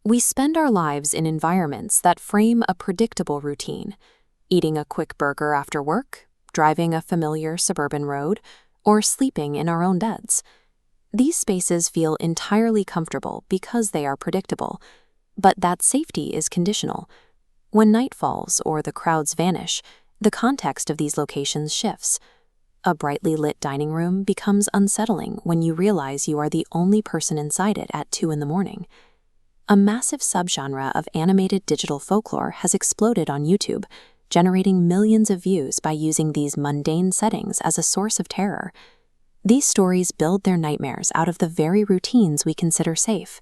We spend our lives in environments that frame a predictable routine: eating a quick burger after work, driving a familiar suburban road, or sleeping in our own beds. These spaces feel entirely comfortable because they are predictable, but that safety is conditional. When night falls or the crowds vanish, the context of these locations shifts. A brightly lit dining room becomes unsettling when you realize you are the only person inside it at 2 in the morning. A massive subgenre of animated digital folklore has exploded on YouTube, generating millions of views by using these mundane settings as a source of terror. These stories build their nightmares out of the very routines we consider safe.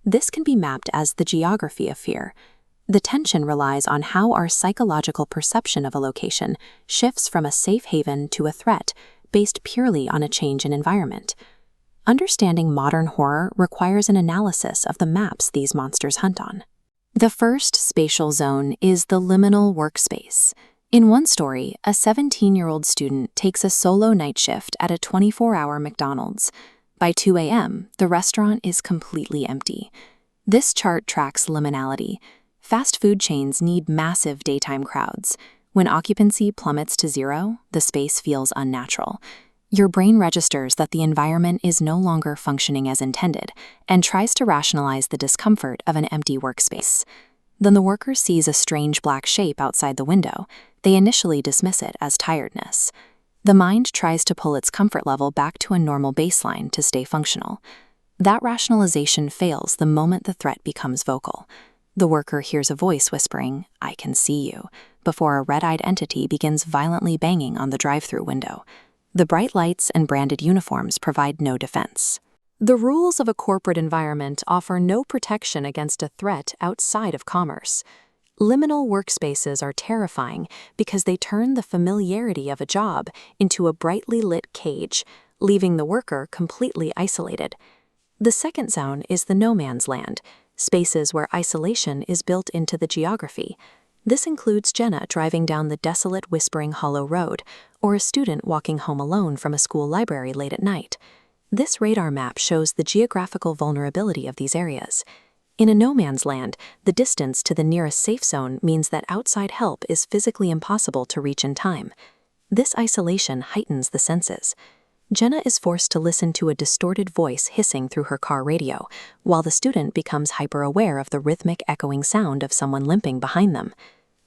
This can be mapped as the geography of fear. The tension relies on how our psychological perception of a location shifts from a safe haven to a threat based purely on a change in environment. Understanding modern horror requires an analysis of the maps these monsters hunt on. The first spatial zone is the liminal workspace. In one story, a 17-year-old student takes a solo night shift at a 24-hour McDonald's. By 2 a.m., the restaurant is completely empty. This chart tracks liminality. Fast food chains need massive daytime crowds. When occupancy plummets to zero, the space feels unnatural. Your brain registers that the environment is no longer functioning as intended and tries to rationalize the discomfort of an empty workspace. Then the worker sees a strange black shape outside the window. They initially dismiss it as tiredness. The mind tries to pull its comfort level back to a normal baseline to stay functional. That rationalization fails the moment the threat becomes vocal. The worker hears a voice whispering, "I can see you," before a red-eyed entity begins violently banging on the drive-through window. The bright lights and branded uniforms provide no defense. The rules of a corporate environment offer no protection against a threat outside of commerce. Liminal workspaces are terrifying because they turn the familiarity of a job into a brightly lit cage, leaving the worker completely isolated. The second zone is the no man's land, spaces where isolation is built into the geography. This includes Jenna driving down the desolate Whispering Hollow Road, or a student walking home alone from a school library late at night. This radar map shows the geographical vulnerability of these areas. In a no man's land, the distance to the nearest safe zone means that outside help is physically impossible to reach in time. This isolation heightens the senses. Jenna is forced to listen to a distorted voice hissing through her car radio, while the student becomes hyper-aware of the rhythmic echoing sound of someone limping behind them.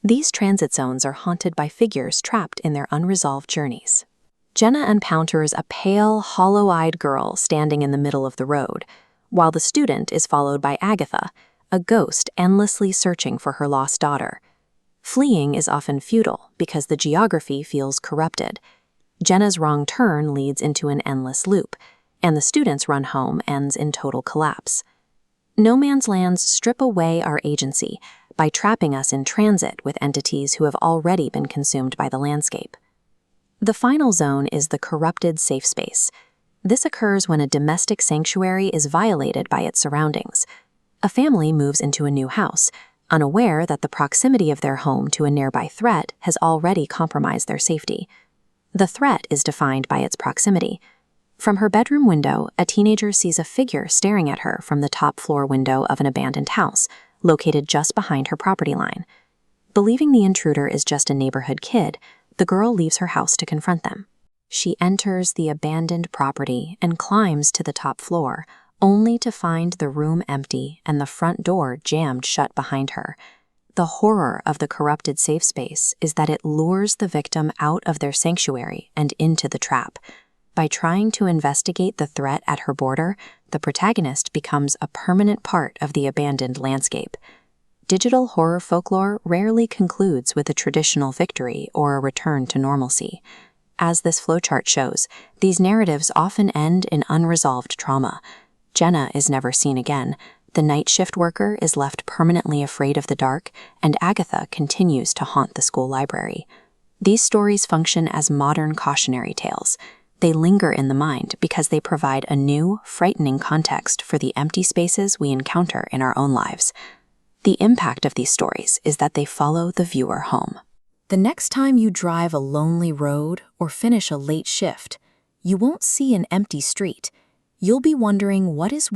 These transit zones are haunted by figures trapped in their unresolved journeys. Jenna encounters a pale, hollow-eyed girl standing in the middle of the road, while the student is followed by Agatha, a ghost endlessly searching for her lost daughter. Fleeing is often futile because the geography feels corrupted. Jenna's wrong turn leads into an endless loop, and the student's run home ends in total collapse. No man's lands strip away our agency by trapping us in transit with entities who have already been consumed by the landscape. The final zone is the corrupted safe space. This occurs when a domestic sanctuary is violated by its surroundings. A family moves into a new house, unaware that the proximity of their home to a nearby threat has already compromised their safety. The threat is defined by its proximity. From her bedroom window, a teenager sees a figure staring at her from the top floor window of an abandoned house, located just behind her property line. Believing the intruder is just a neighborhood kid, the girl leaves her house to confront them. She enters the abandoned property and climbs to the top floor, only to find the room empty and the front door jammed shut behind her. The horror of the corrupted safe space is that it lures the victim out of their sanctuary and into the trap. By trying to investigate the threat at her border, the protagonist becomes a permanent part of the abandoned landscape. Digital horror folklore rarely concludes with a traditional victory or a return to normalcy. As this flowchart shows, these narratives often end in unresolved trauma. Jenna is never seen again, the night shift worker is left permanently afraid of the dark, and Agatha continues to haunt the school library. These stories function as modern cautionary tales. They linger in the mind because they provide a new, frightening context for the empty spaces we encounter in our own lives. The impact of these stories is that they follow the viewer home. The next time you drive a lonely road or finish a late shift, you won't see an empty street. You'll be wondering what is